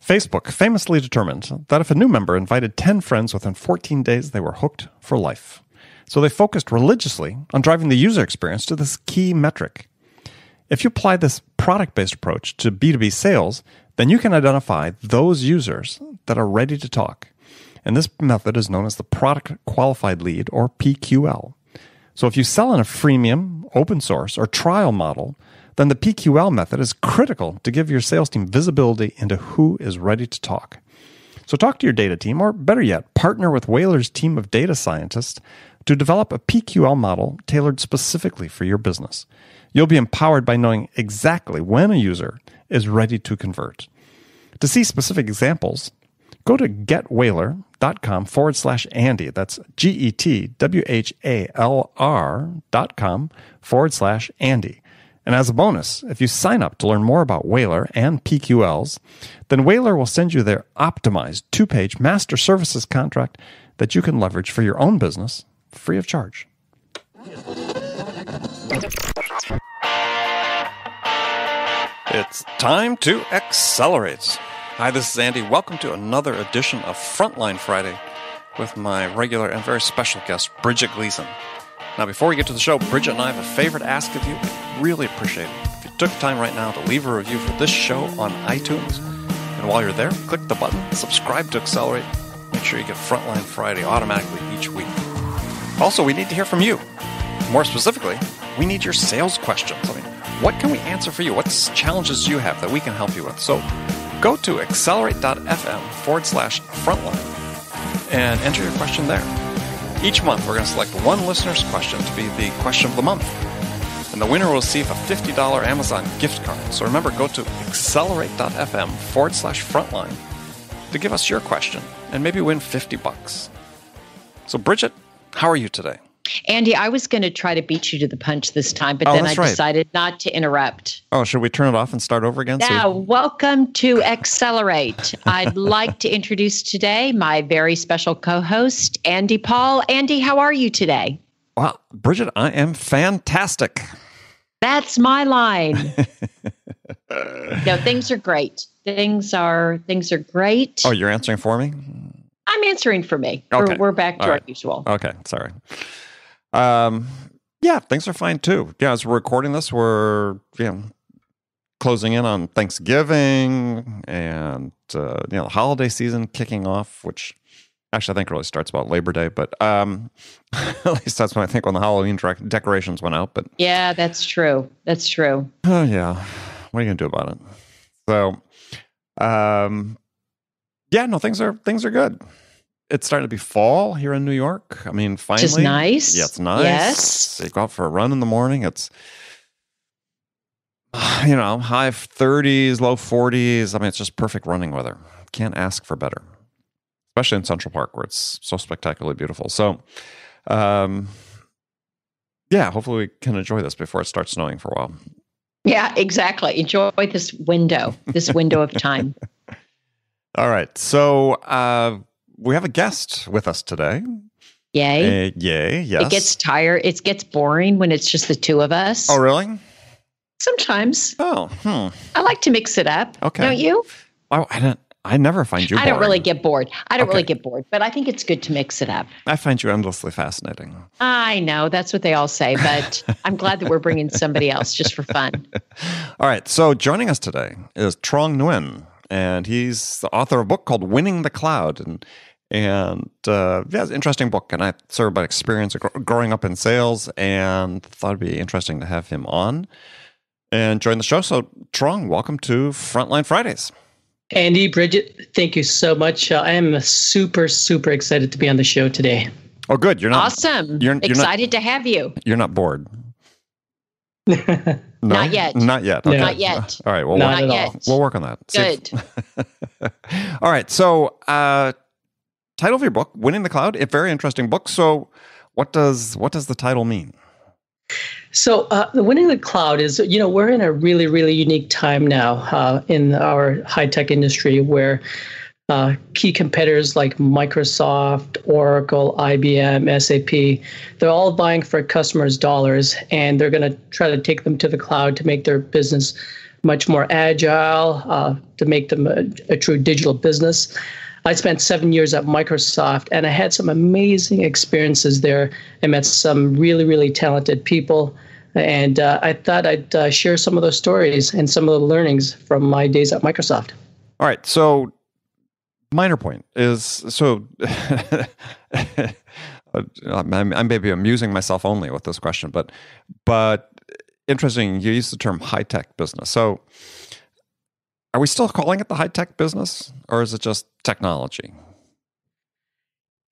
Facebook famously determined that if a new member invited 10 friends within 14 days, they were hooked for life. So they focused religiously on driving the user experience to this key metric. If you apply this product-based approach to B2B sales, then you can identify those users that are ready to talk. And this method is known as the Product Qualified Lead, or PQL. So if you sell in a freemium, open source, or trial model, then the PQL method is critical to give your sales team visibility into who is ready to talk. So talk to your data team, or better yet, partner with Whaler's team of data scientists to develop a PQL model tailored specifically for your business. You'll be empowered by knowing exactly when a user is ready to convert. To see specific examples, go to getwhaler.com/Andy. That's GETWHALR.com/Andy. And as a bonus, if you sign up to learn more about Whaler and PQLs, then Whaler will send you their optimized 2-page master services contract that you can leverage for your own business free of charge. It's time to accelerate. Hi, this is Andy. Welcome to another edition of Frontline Friday with my regular and very special guest, Bridget Gleason. Now, before we get to the show, Bridget and I have a favor to ask of you. Really appreciate it if you took time right now to leave a review for this show on iTunes. And while you're there, click the button, subscribe to Accelerate. Make sure you get Frontline Friday automatically each week. Also, we need to hear from you. More specifically, we need your sales questions. What can we answer for you? What challenges do you have that we can help you with? So go to accelerate.fm/frontline and enter your question there. Each month, we're going to select one listener's question to be the question of the month. And the winner will receive a $50 Amazon gift card. So remember, go to accelerate.fm/frontline to give us your question and maybe win $50. So Bridget, how are you today? Andy, I was going to try to beat you to the punch this time, but then I decided not to interrupt. Oh, should we turn it off and start over again? Now, welcome to Accelerate. I'd like to introduce today my very special co-host, Andy Paul. Andy, how are you today? Well, Bridget, I am fantastic. That's my line. No, things are great. Things are great. Oh, you're answering for me? I'm answering for me. Okay. We're back to our usual. Okay, sorry. Yeah, things are fine too. Yeah, as we're recording this, we're closing in on Thanksgiving and the holiday season kicking off, which actually I think really starts about Labor Day, but at least that's when I think when the Halloween decorations went out. But yeah, that's true. That's true. Oh yeah, what are you gonna do about it? So, things are good. It's starting to be fall here in New York. I mean, finally. Just nice. Yeah, it's nice. Yes. You go out for a run in the morning. It's, high 30s, low 40s. I mean, it's just perfect running weather. Can't ask for better, especially in Central Park where it's so spectacularly beautiful. So, hopefully we can enjoy this before it starts snowing for a while. Yeah, exactly. Enjoy this window of time. All right. So, we have a guest with us today. Yay. Yay, yes. It gets boring when it's just the two of us. Oh, really? Sometimes. Oh, I like to mix it up. Okay. Don't you? Oh, I never find you boring. I don't really get bored. But I think it's good to mix it up. I find you endlessly fascinating. I know. That's what they all say, but I'm glad that we're bringing somebody else just for fun. All right. So joining us today is Trong Nguyen, and he's the author of a book called Winning the Cloud. And it's an interesting book, and I sort of about experience growing up in sales, and thought it'd be interesting to have him on and join the show. So, Trong, welcome to Frontline Fridays. Andy, Bridget, thank you so much. I am super, super excited to be on the show today. Oh, good. You're not awesome. You're excited to have you. You're not bored. No? Not yet. Not yet. Okay. Not yet. All right. Well, not yet. We'll work on that. Good. All right. So, title of your book, Winning the Cloud, a very interesting book. So what does the title mean? So the Winning the Cloud is, we're in a really, really unique time now in our high-tech industry where key competitors like Microsoft, Oracle, IBM, SAP, they're all vying for customers' dollars, and they're going to try to take them to the cloud to make their business much more agile, to make them a true digital business. I spent 7 years at Microsoft, and I had some amazing experiences there. I met some really, really talented people, and I thought I'd share some of those stories and some of the learnings from my days at Microsoft. All right, so minor point is, so I may be amusing myself only with this question, but interesting, you use the term high-tech business. So are we still calling it the high-tech business, or is it just technology?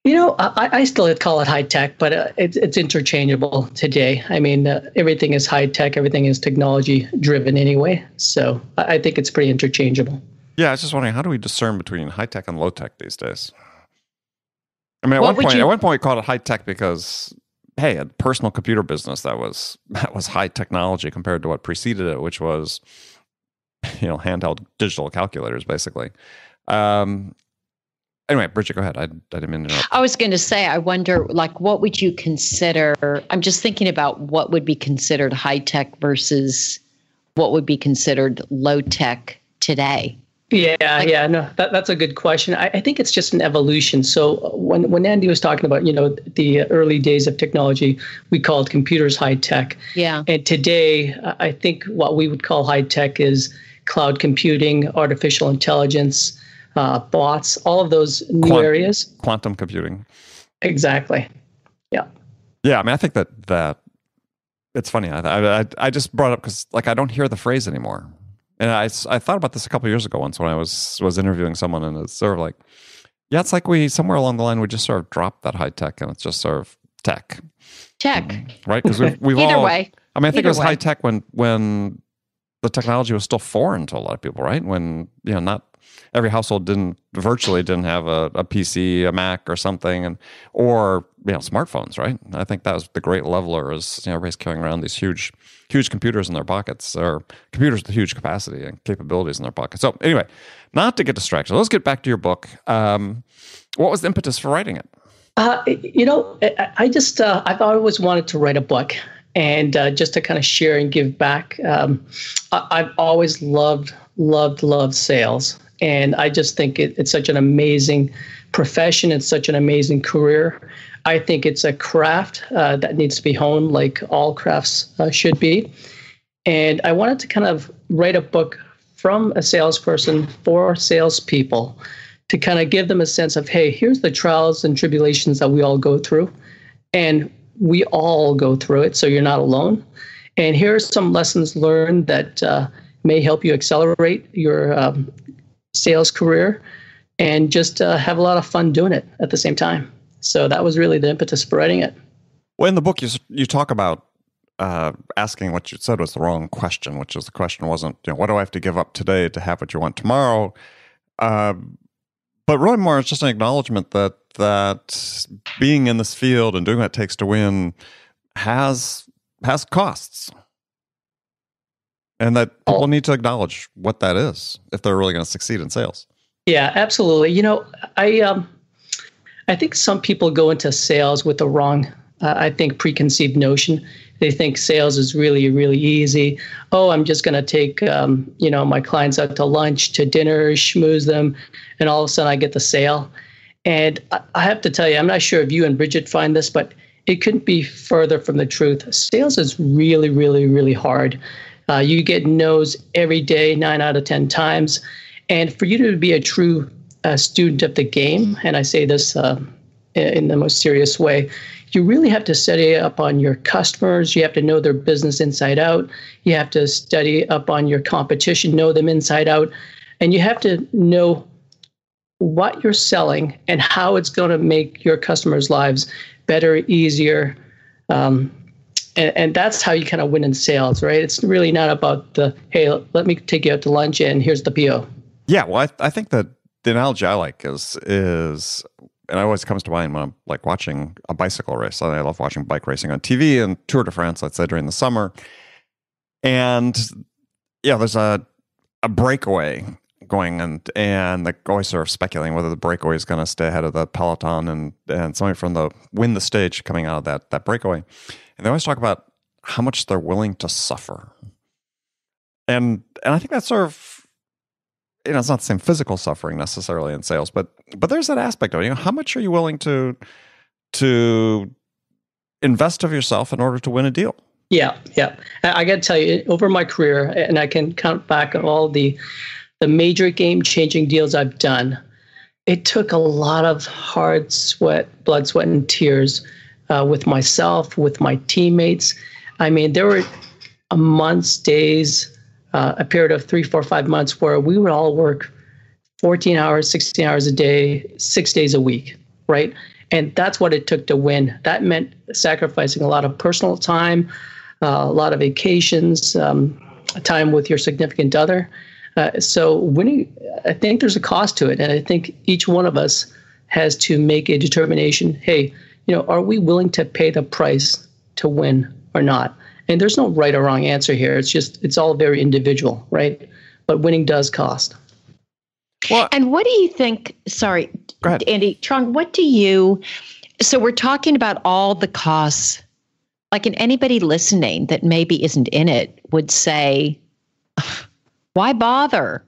I still call it high tech, but it's interchangeable today. I mean, everything is high tech, everything is technology driven anyway. So I think it's pretty interchangeable. Yeah, I was just wondering, how do we discern between high tech and low tech these days? I mean, at one point we called it high tech because, hey, a personal computer business that was high technology compared to what preceded it, which was, handheld digital calculators, basically. Anyway, Bridget, go ahead. I didn't mean to interrupt. I was going to say, I wonder, what would you consider? I'm just thinking about what would be considered high tech versus what would be considered low tech today. Yeah, no, that's a good question. I think it's just an evolution. So when Andy was talking about, the early days of technology, we called computers high tech. Yeah. And today, I think what we would call high tech is cloud computing, artificial intelligence, bots, all of those new areas. Quantum computing. Exactly. Yeah. Yeah, I mean, I think that it's funny. I just brought it up because, I don't hear the phrase anymore. And I thought about this a couple of years ago once when I was interviewing someone, and it's sort of like, yeah, it's like we somewhere along the line we just sort of dropped that high tech, and it's just sort of tech. Right? Because we've Either all. way. I mean, I think it was high tech when the technology was still foreign to a lot of people, right? When not every household virtually didn't have a PC, a Mac, or something, or smartphones, right? I think that was the great leveler. Is everybody's carrying around these huge computers in their pockets, or computers with huge capacity and capabilities in their pockets. So anyway, not to get distracted, let's get back to your book. What was the impetus for writing it? I just I've always wanted to write a book, and just to kind of share and give back. I've always loved sales. And I just think it's such an amazing profession. It's such an amazing career. I think it's a craft that needs to be honed like all crafts should be. And I wanted to kind of write a book from a salesperson for salespeople to kind of give them a sense of, hey, here's the trials and tribulations that we all go through. And we all go through it, so you're not alone. And here are some lessons learned that may help you accelerate your sales career, and just have a lot of fun doing it at the same time. So that was really the impetus for writing it. Well, in the book, you talk about asking what you said was the wrong question, which is the question wasn't, what do I have to give up today to have what you want tomorrow? But really more, it's just an acknowledgement that being in this field and doing what it takes to win has costs. And that people need to acknowledge what that is if they're really going to succeed in sales. Yeah, absolutely. I think some people go into sales with the wrong, preconceived notion. They think sales is really, really easy. Oh, I'm just going to take, my clients out to lunch, to dinner, schmooze them, and all of a sudden I get the sale. And I have to tell you, I'm not sure if you and Bridget find this, but it couldn't be further from the truth. Sales is really, really, really hard. You get no's every day, 9 out of 10 times. And for you to be a true student of the game, and I say this in the most serious way, you really have to study up on your customers. You have to know their business inside out. You have to study up on your competition, know them inside out. And you have to know what you're selling and how it's going to make your customers' lives better, easier. And that's how you kind of win in sales, right? It's really not about hey, let me take you out to lunch and here's the PO. Yeah, well, I think that the analogy I like is, and it always comes to mind when I'm watching a bicycle race. I love watching bike racing on TV and Tour de France, let's say during the summer. And there's a breakaway going, and they're always sort of speculating whether the breakaway is going to stay ahead of the peloton and somebody from win the stage coming out of that breakaway. And they always talk about how much they're willing to suffer. And I think that's sort of, it's not the same physical suffering necessarily in sales, but there's that aspect of it. How much are you willing to invest of yourself in order to win a deal? Yeah. I got to tell you, over my career, and I can count back on all the major game-changing deals I've done, it took a lot of hard blood, sweat, and tears with myself, with my teammates. I mean, there were months, days, a period of 3, 4, 5 months where we would all work 14 hours, 16 hours a day, 6 days a week, right? And that's what it took to win. That meant sacrificing a lot of personal time, a lot of vacations, time with your significant other. So winning, I think there's a cost to it. And I think each one of us has to make a determination, hey, are we willing to pay the price to win or not? And there's no right or wrong answer here. It's all very individual, right? But winning does cost. Well, and what do you think? Sorry, go ahead, Andy. Trong, so we're talking about all the costs. Like, and anybody listening that maybe isn't in it would say, why bother?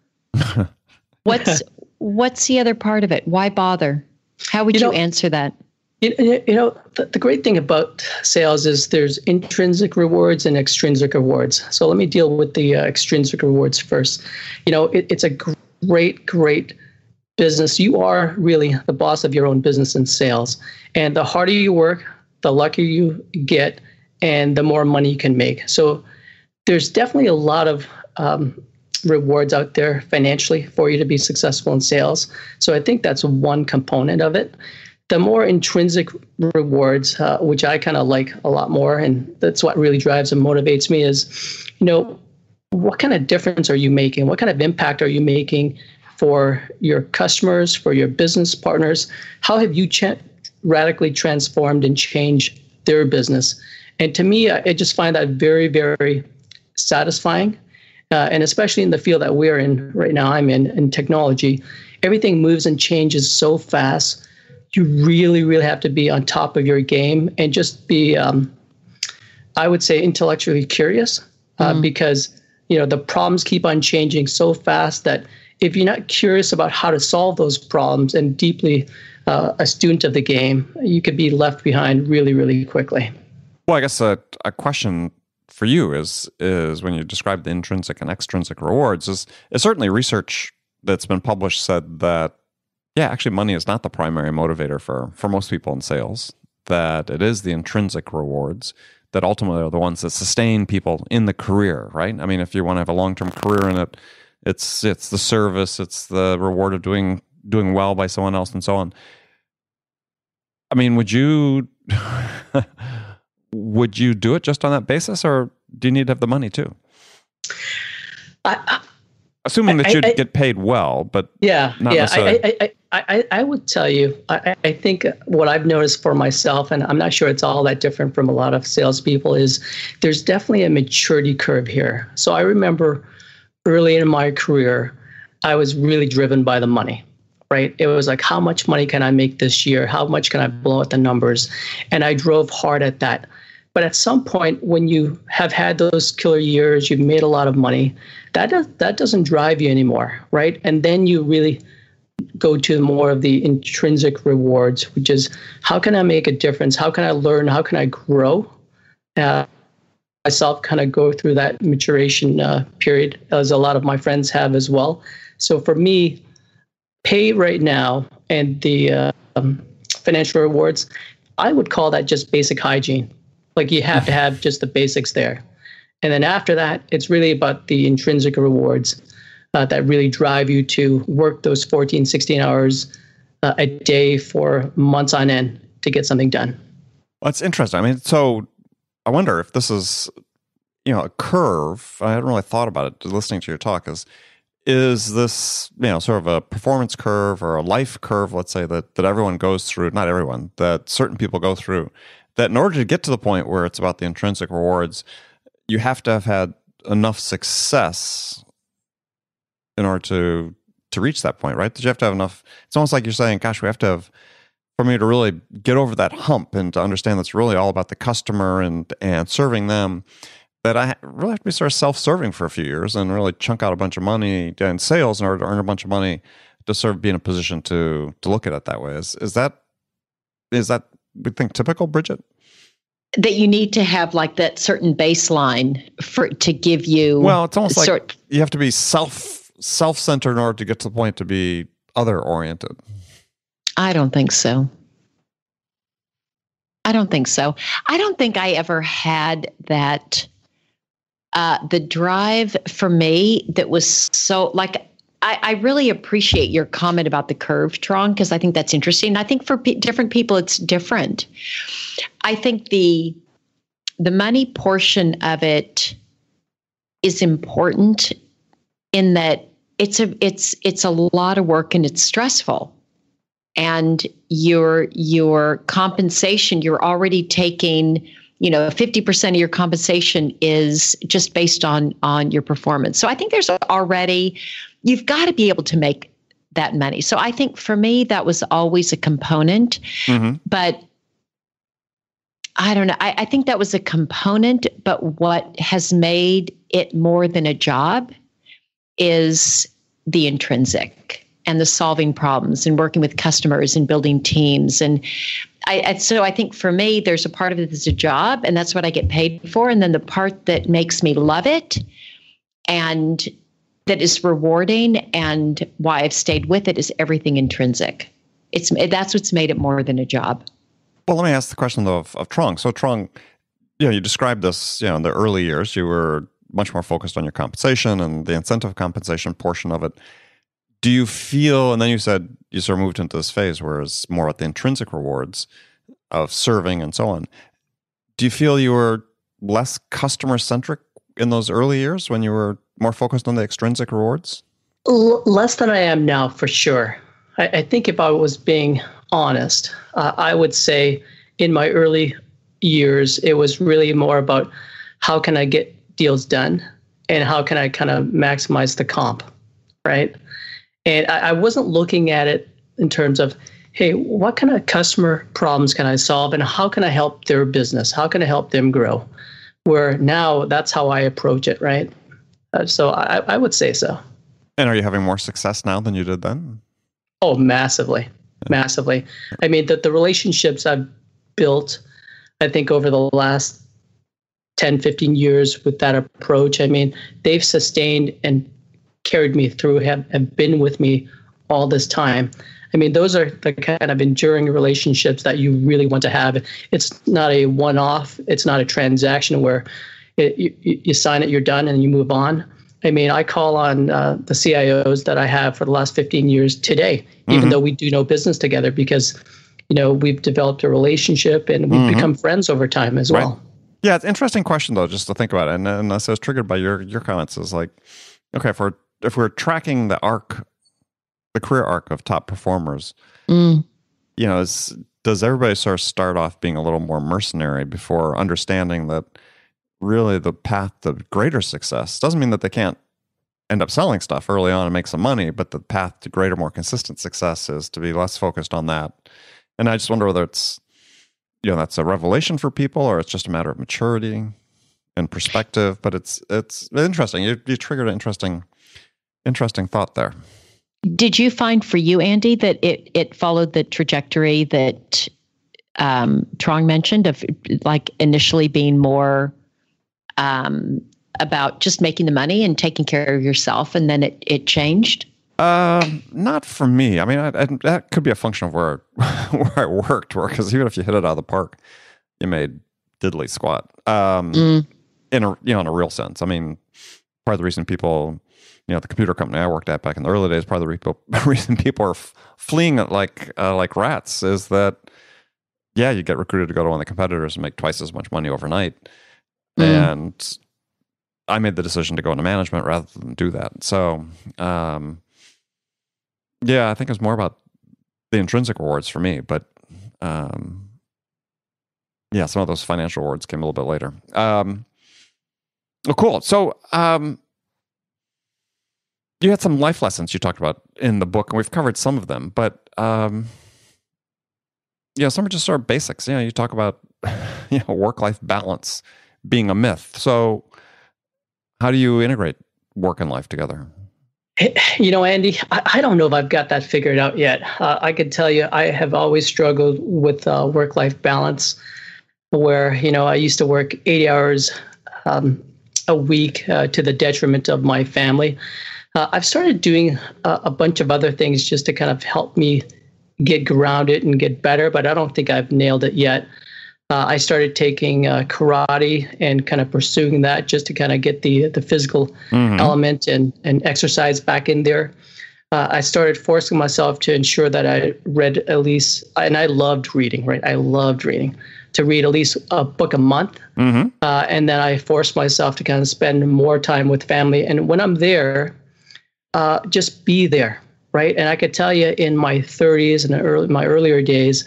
What's the other part of it? Why bother? How would you answer that? The great thing about sales is there's intrinsic rewards and extrinsic rewards. So let me deal with the extrinsic rewards first. It's a great business. You are really the boss of your own business in sales. And the harder you work, the luckier you get, and the more money you can make. So there's definitely a lot of rewards out there financially for you to be successful in sales. So I think that's one component of it. The more intrinsic rewards, which I kind of like a lot more, and that's what really drives and motivates me, is, what kind of difference are you making? What kind of impact are you making for your customers, for your business partners? How have you radically transformed and changed their business? And to me, I just find that very, very satisfying. And especially in the field that we're in right now, I'm in technology, everything moves and changes so fast. You really, really have to be on top of your game and just be, I would say, intellectually curious, because, the problems keep on changing so fast that if you're not curious about how to solve those problems and deeply a student of the game, you could be left behind really, really quickly. Well, I guess a question for you is when you describe the intrinsic and extrinsic rewards, is certainly research that's been published said that, yeah, actually money is not the primary motivator for most people in sales, that it is the intrinsic rewards that ultimately are the ones that sustain people in the career, right? I mean, if you want to have a long-term career in it, it's the service, it's the reward of doing well by someone else and so on. I mean, would you do it just on that basis, or do you need to have the money too? Assuming that you'd get paid well, but not necessarily. I would tell you, I think what I've noticed for myself, and I'm not sure it's all that different from a lot of salespeople, is there's definitely a maturity curve here. So I remember early in my career, I was really driven by the money, right? It was like, how much money can I make this year? How much can I blow out the numbers? And I drove hard at that. But at some point, when you have had those killer years, you've made a lot of money, that doesn't drive you anymore, right? And then you really go to more of the intrinsic rewards, which is, how can I make a difference? How can I learn? How can I grow? Myself kind of go through that maturation period, as a lot of my friends have as well. So for me, pay right now and the financial rewards, I would call that just basic hygiene. Like, you have to have just the basics there. And then after that, it's really about the intrinsic rewards that really drive you to work those 14, 16 hours a day for months on end to get something done. Well, that's interesting. I mean, so I wonder if this is, a curve. I hadn't really thought about it listening to your talk. Is this, sort of a performance curve or a life curve, let's say, that everyone goes through, not everyone, that certain people go through, that in order to get to the point where it's about the intrinsic rewards, you have to have had enough success in order to reach that point, right? That you have to have enough. It's almost like you're saying, gosh, we have to have, for me to really get over that hump and to understand that's really all about the customer and serving them, that I really have to be sort of self-serving for a few years and really chunk out a bunch of money in sales in order to earn a bunch of money to sort of be in a position to look at it that way. Is that we think typical, Bridget? That you need to have like that certain baseline to give you. Well, it's almost like you have to be self-centered in order to get to the point to be other-oriented. I don't think so. I don't think I ever had that. The drive for me that was so like. I really appreciate your comment about the curve, Trong, because I think that's interesting. I think for different people, it's different. I think the money portion of it is important in that it's a lot of work and it's stressful. And your compensation, you're already taking, 50% of your compensation is just based on your performance. So I think there's already, you've got to be able to make that money. So I think for me, that was always a component, but I don't know. I think that was a component, but what has made it more than a job is the intrinsic and the solving problems and working with customers and building teams. And so I think for me, there's a part of it that's a job, and that's what I get paid for. And then the part that makes me love it and that is rewarding and why I've stayed with it is everything intrinsic. That's what's made it more than a job. Well, let me ask the question though of Trong. So Trong, you described this, in the early years, you were much more focused on your compensation and the incentive compensation portion of it. Do you feel, and then you said you sort of moved into this phase where it's more about the intrinsic rewards of serving and so on. Do you feel you were less customer-centric in those early years when you were more focused on the extrinsic rewards? Less than I am now, for sure. I think if I was being honest, I would say in my early years, it was really more about how can I get deals done and how can I kind of maximize the comp, right? And I wasn't looking at it in terms of, hey, what kind of customer problems can I solve and how can I help their business? How can I help them grow? Where now that's how I approach it, right? So I would say so. And are you having more success now than you did then? Oh, massively. Massively. I mean, the relationships I've built, I think over the last 10, 15 years with that approach, I mean, they've sustained and carried me through, have been with me all this time. I mean, those are the kind of enduring relationships that you really want to have. It's not a one-off. It's not a transaction where you sign it, you're done, and you move on. I mean, I call on the CIOs that I have for the last 15 years today, even though we do no business together, because, we've developed a relationship and we've become friends over time as well. Yeah, it's an interesting question, though, just to think about it. And so I was triggered by your comments. Is like, okay, if we're tracking the career arc of top performers, does everybody sort of start off being a little more mercenary before understanding that really the path to greater success doesn't mean that they can't end up selling stuff early on and make some money, but the path to greater, more consistent success is to be less focused on that. And I just wonder whether it's, that's a revelation for people or it's just a matter of maturity and perspective, but it's interesting. You triggered an interesting thought there. Did you find for you, Andy, that it followed the trajectory that Trong mentioned of like initially being more about just making the money and taking care of yourself, and then it changed? Not for me. I mean, that could be a function of where I worked, because even if you hit it out of the park, you made diddly squat. In a real sense. I mean, part of the reason people, the computer company I worked at back in the early days, part of the reason people are fleeing it like rats is that, you get recruited to go to one of the competitors and make twice as much money overnight. And I made the decision to go into management rather than do that. So, I think it's more about the intrinsic rewards for me, but some of those financial rewards came a little bit later. Oh, cool. So, you had some life lessons you talked about in the book, and we've covered some of them, but, some are just sort of basics. You talk about, work-life balance being a myth. So How do you integrate work and life together? Andy, I don't know if I've got that figured out yet. I can tell you, I have always struggled with work-life balance, where, I used to work 80 hours a week to the detriment of my family. I've started doing a bunch of other things just to kind of help me get grounded and get better, but I don't think I've nailed it yet. I started taking karate and kind of pursuing that just to kind of get the physical element and exercise back in there. I started forcing myself to ensure that I read at least, and I loved reading, right? I loved reading, to read at least a book a month. And then I forced myself to kind of spend more time with family. And when I'm there, just be there, right? And I could tell you in my 30s and my earlier days,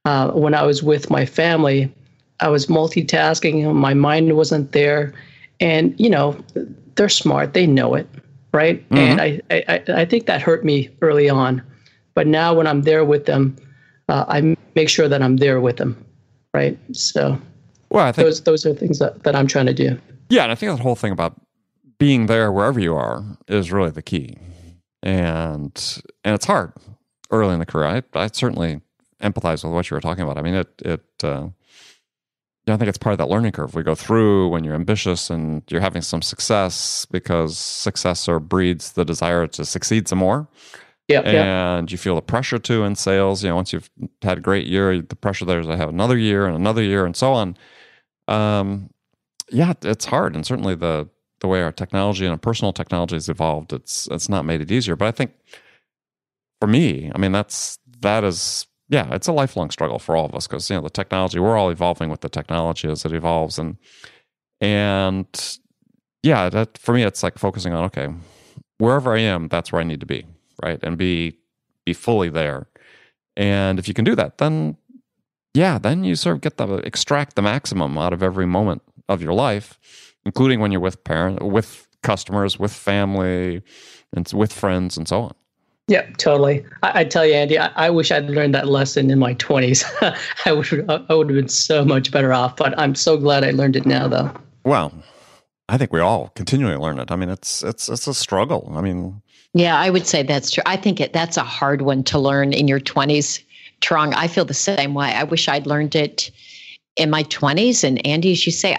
when I was with my family, I was multitasking. My mind wasn't there. And, they're smart. They know it, right? And I think that hurt me early on. But now when I'm there with them, I make sure that I'm there with them, right? So I think those are things that I'm trying to do. Yeah, and I think that whole thing about being there wherever you are is really the key. And it's hard early in the career. I certainly empathize with what you were talking about. I mean, I think it's part of that learning curve we go through when you're ambitious and you're having some success, because success breeds the desire to succeed some more. And you feel the pressure too in sales. Once you've had a great year, the pressure there is to have another year and so on. It's hard, and certainly the way our technology and our personal technology has evolved, it's not made it easier. But I think for me, I mean, that is. Yeah, it's a lifelong struggle for all of us, because the technology, we're all evolving with the technology as it evolves, and that for me, it's like focusing on, okay, wherever I am, that's where I need to be, right, and be fully there. And if you can do that, then you sort of extract the maximum out of every moment of your life, including when you're with with customers, with family, and with friends, and so on. Yeah, totally. I tell you, Andy, I wish I'd learned that lesson in my 20s. I would have been so much better off, but I'm so glad I learned it now, though. Well, I think we all continually learn it. I mean, it's a struggle. I mean, yeah, I would say that's true. I think that's a hard one to learn in your 20s, Trong. I feel the same way. I wish I'd learned it in my 20s. And Andy, as you say,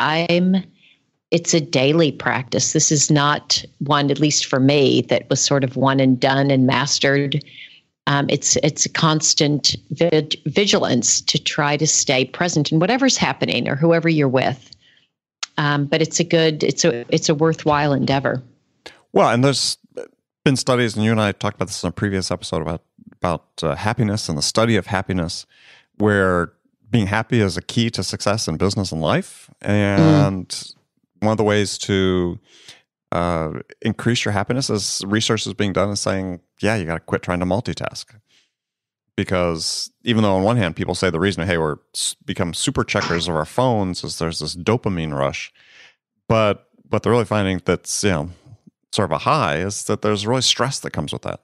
it's a daily practice. This is not one, at least for me, that was sort of one and done and mastered. It's a constant vigilance to try to stay present in whatever's happening or whoever you're with. But it's a worthwhile endeavor. Well, and there's been studies, and you and I talked about this in a previous episode about happiness and the study of happiness, where being happy is a key to success in business and life. And one of the ways to increase your happiness, as research is being done, is saying, you got to quit trying to multitask. Because even though on one hand, people say the reason, hey, we're become super checkers of our phones is there's this dopamine rush. But they're really finding that's, sort of a high, is that there's really stress that comes with that.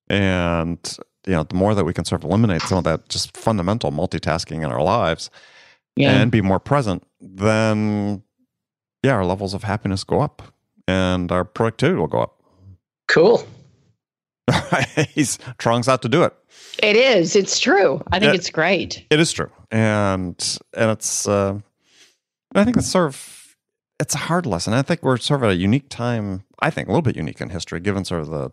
And, the more that we can sort of eliminate some of that just fundamental multitasking in our lives and be more present, then our levels of happiness go up and our productivity will go up. Cool. Trong's out to do it. It is. It's true. I think it's great. It is true. And it's, I think it's it's a hard lesson. I think we're sort of at a unique time, I think a little bit unique in history, given sort of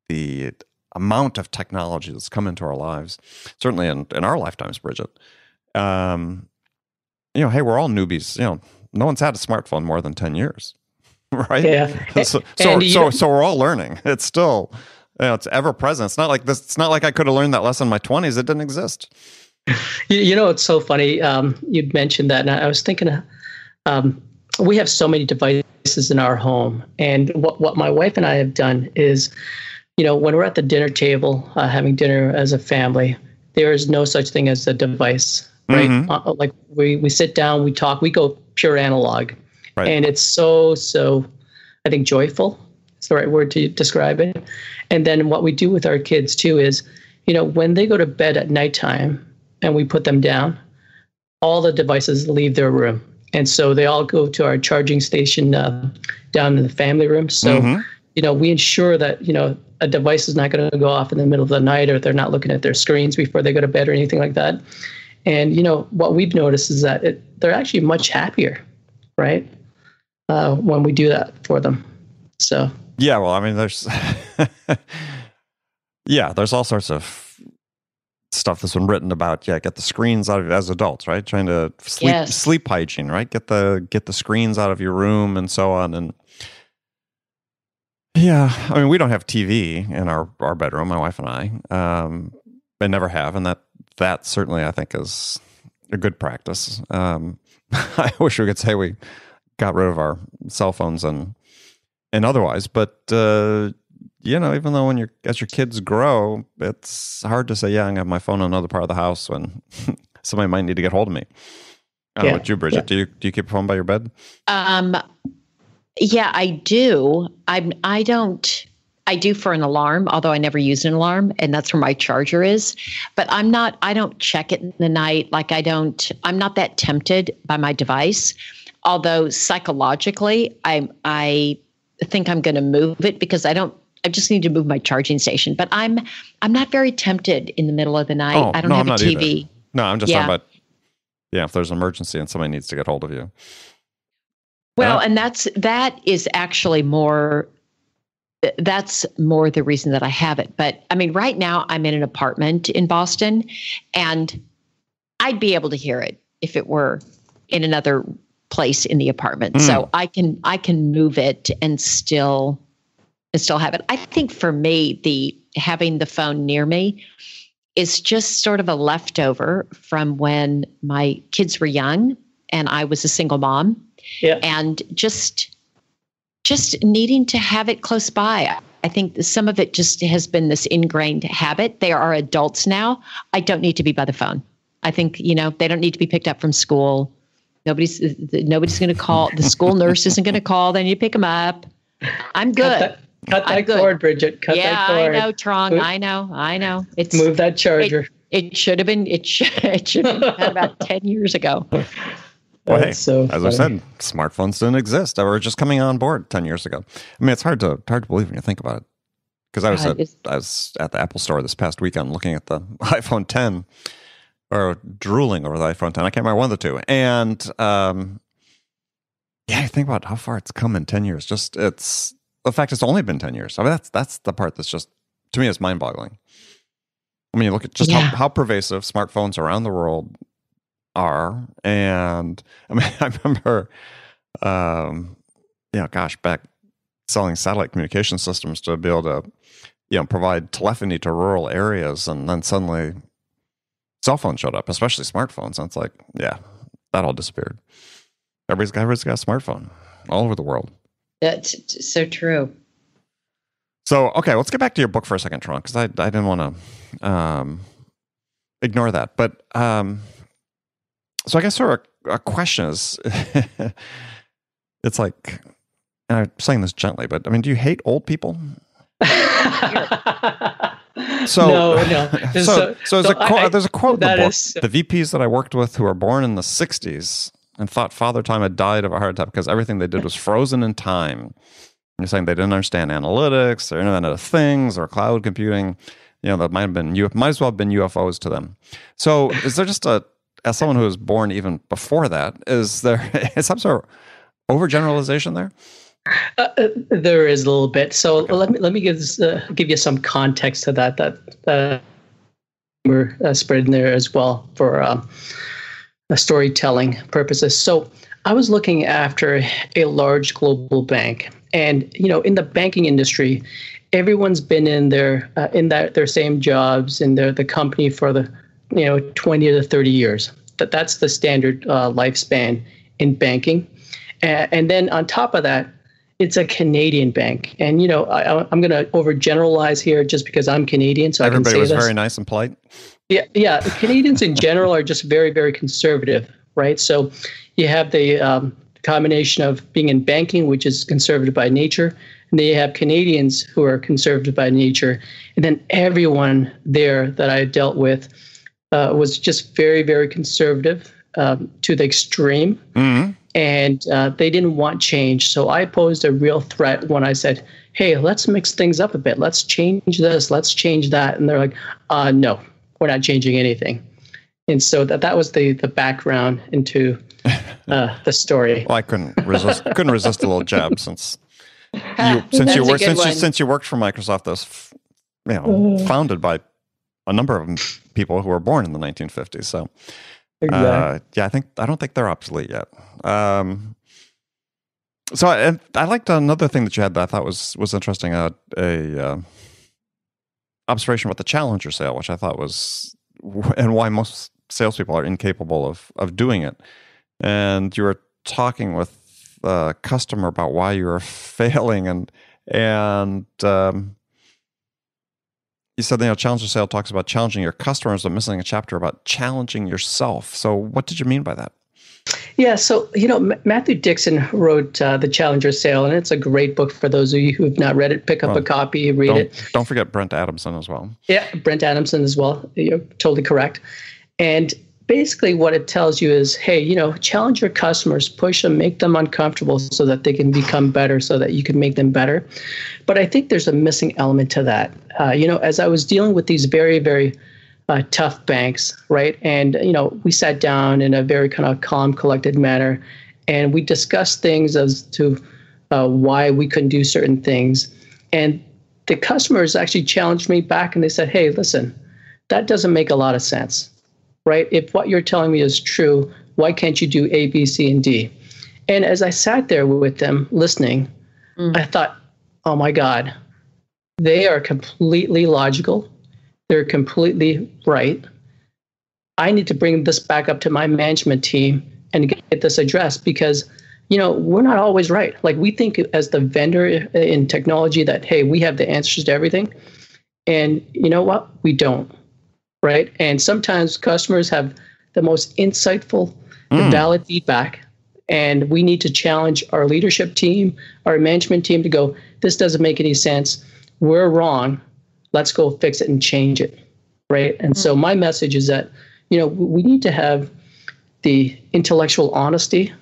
the amount of technology that's come into our lives, certainly in our lifetimes, Bridget. Hey, we're all newbies, no one's had a smartphone more than 10 years, right? Yeah. So we're all learning. It's still, it's ever present. It's not like this. It's not like I could have learned that lesson in my 20s. It didn't exist. It's so funny. You'd mentioned that, and I was thinking, we have so many devices in our home, and what my wife and I have done is, when we're at the dinner table having dinner as a family, there is no such thing as a device. Right. Like we sit down, we talk, we go pure analog. Right. And it's so, I think, joyful. It's the right word to describe it. And then what we do with our kids too is, when they go to bed at nighttime and we put them down, all the devices leave their room. And so they all go to our charging station down in the family room. So, we ensure that, a device is not going to go off in the middle of the night, or they're not looking at their screens before they go to bed or anything like that. And, what we've noticed is that they're actually much happier, right? When we do that for them. So. Yeah, well, I mean, there's all sorts of stuff that's been written about. Get the screens out of as adults, right? Trying to sleep hygiene, right? Get the screens out of your room and so on. And yeah, I mean, we don't have TV in our bedroom, my wife and I. I never have, and that certainly I think is a good practice. I wish we could say we got rid of our cell phones and otherwise, but even though as your kids grow, it's hard to say, I'm gonna have my phone in another part of the house when somebody might need to get hold of me. I don't know about you, Bridget. Do you keep a phone by your bed? Yeah, I do. I do for an alarm, although I never use an alarm, and that's where my charger is. But I don't check it in the night. I'm not that tempted by my device. Although psychologically, I think I'm going to move it because I just need to move my charging station. But I'm not very tempted in the middle of the night. I don't have a TV. Either. No, I'm just talking about, if there's an emergency and somebody needs to get hold of you. Well, and that is actually more the reason that I have it. But I mean, right now I'm in an apartment in Boston, and I'd be able to hear it if it were in another place in the apartment. So I can move it and still have it. I think for me, having the phone near me is just sort of a leftover from when my kids were young and I was a single mom. Yeah. And just needing to have it close by. I think some of it just has been this ingrained habit. They are adults now. I don't need to be by the phone. I think, they don't need to be picked up from school. Nobody's going to call. The school nurse isn't going to call. Then you pick them up. I'm good. Cut that cord, Bridget. Cut that cord. Yeah, I know, Trong. I know. Move that charger. It should have been. It should have been about 10 years ago. Well, hey, as I said, smartphones didn't exist. They were just coming on board 10 years ago. I mean, it's hard to believe when you think about it. Because I was at the Apple store this past weekend looking at the iPhone 10, or drooling over the iPhone 10. I can't remember one of the two. And you think about how far it's come in 10 years. It's the fact it's only been 10 years. I mean, that's the part that's just, to me, is mind-boggling. I mean, you look at just how pervasive smartphones around the world are. And I mean, I remember, back selling satellite communication systems to be able to, provide telephony to rural areas. And then suddenly cell phones showed up, especially smartphones. And it's like, that all disappeared. Everybody's got a smartphone all over the world. That's so true. So, okay, let's get back to your book for a second, Trong, because I didn't want to ignore that. But so I guess sort of a question is, it's like, and I'm saying this gently, but I mean, do you hate old people? No. There's a quote in the book. The VPs that I worked with who were born in the 60s and thought Father Time had died of a heart attack because everything they did was frozen in time. You're saying they didn't understand analytics or Internet of Things or cloud computing. That might as well have been UFOs to them. So is there just as someone who was born even before that, is there some sort of overgeneralization there? There is a little bit. So let me give you some context to that we're spreading there as well for storytelling purposes. So I was looking after a large global bank, and in the banking industry, everyone's been in their same jobs in the company for the 20 to 30 years. That's the standard lifespan in banking. And then on top of that, it's a Canadian bank. And, I'm going to overgeneralize here just because I'm Canadian, so everybody I can say was this. Very nice and polite. Yeah. Canadians in general are just very, very conservative, right? So you have the combination of being in banking, which is conservative by nature, and then you have Canadians who are conservative by nature. And then everyone there that I dealt with was just very, very conservative. to the extreme, and they didn't want change. So I posed a real threat when I said, hey, let's mix things up a bit. Let's change this. Let's change that. And they're like, no, we're not changing anything. And so that was the background into the story. Well, I couldn't resist a little jab since you worked for Microsoft. That's founded by a number of people who were born in the 1950s. So exactly. I don't think they're obsolete yet. So I liked another thing that you had that I thought was interesting. A observation about the challenger sale, which I thought was, and why most salespeople are incapable of doing it. And you were talking with a customer about why you were failing, and you said, challenger sale talks about challenging your customers, but missing a chapter about challenging yourself. So what did you mean by that? Yeah, so, Matthew Dixon wrote The Challenger Sale, and it's a great book for those of you who have not read it. Pick up a copy, read it. Don't forget Brent Adamson as well. Yeah, Brent Adamson as well. You're totally correct. And basically what it tells you is, hey, challenge your customers, push them, make them uncomfortable so that they can become better, so that you can make them better. But I think there's a missing element to that. As I was dealing with these very, very tough banks, right? And, we sat down in a very kind of calm, collected manner, and we discussed things as to why we couldn't do certain things. And the customers actually challenged me back, and they said, hey, listen, that doesn't make a lot of sense, right? If what you're telling me is true, why can't you do A, B, C, and D? And as I sat there with them listening, I thought, oh my God, they are completely logical. They're completely right. I need to bring this back up to my management team and get this addressed, because, we're not always right. Like, we think as the vendor in technology that, hey, we have the answers to everything. And you know what? We don't, right? And sometimes customers have the most insightful and valid feedback. And we need to challenge our leadership team, our management team to go, this doesn't make any sense. We're wrong. Let's go fix it and change it, right? And so my message is that, we need to have the intellectual honesty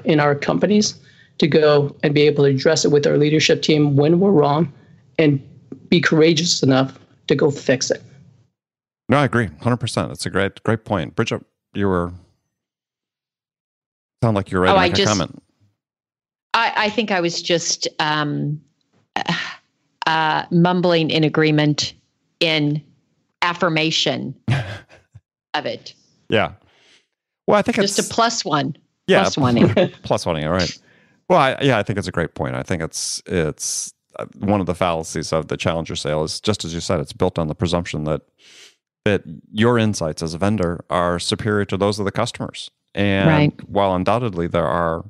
in our companies to go and be able to address it with our leadership team when we're wrong, and be courageous enough to go fix it. No, I agree, 100%. It's a great point. Bridget, sound like you're ready to make a comment. I think I was just mumbling in agreement in affirmation of it. Yeah. Well, I think just it's a plus one. Yeah, plus one. Plus one. All right. Well, I think it's a great point. I think it's one of the fallacies of the challenger sale is, just as you said, it's built on the presumption that your insights as a vendor are superior to those of the customers. And while undoubtedly there are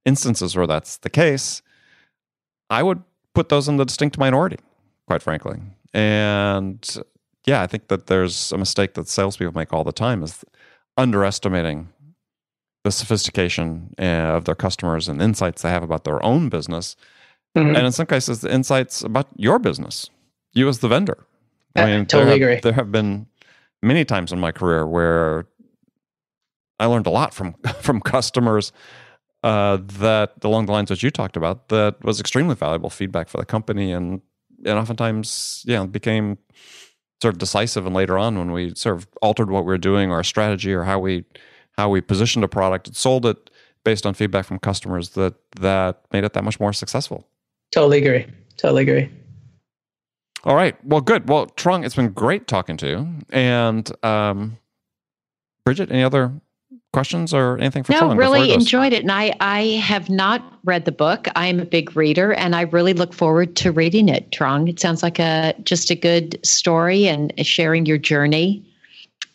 instances where that's the case, I would put those in the distinct minority, quite frankly. And I think that there's a mistake that salespeople make all the time, is underestimating the sophistication of their customers and insights they have about their own business. And in some cases, the insights about your business, you as the vendor. I totally agree. There have been many times in my career where I learned a lot from customers that, along the lines that you talked about, that was extremely valuable feedback for the company, and oftentimes, became sort of decisive. And later on, when we sort of altered what we were doing, or our strategy, or how we positioned a product and sold it based on feedback from customers, that made it that much more successful. Totally agree. All right. Well, good. Well, Trong, it's been great talking to you. And Bridget, any other questions or anything for Trong? No, really enjoyed it. And I have not read the book. I'm a big reader, and I really look forward to reading it, Trong. It sounds like just a good story, and sharing your journey,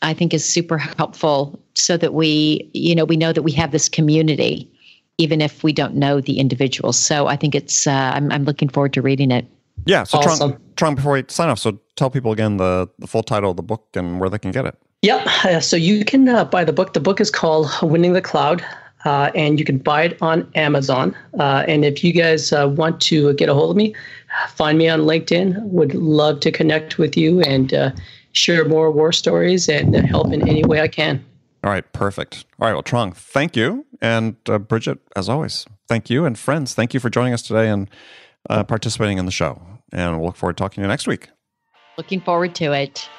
I think, is super helpful, so that we know that we have this community, even if we don't know the individuals. So I think it's, I'm looking forward to reading it. Yeah. So awesome. Trong, before we sign off, so tell people again the full title of the book and where they can get it. Yep. So you can buy the book. The book is called Winning the Cloud, and you can buy it on Amazon. And if you guys want to get a hold of me, find me on LinkedIn. Would love to connect with you and share more war stories and help in any way I can. All right, perfect. All right, well, Trong, thank you. And Bridget, as always, thank you. And friends, thank you for joining us today and participating in the show. And we'll look forward to talking to you next week. Looking forward to it.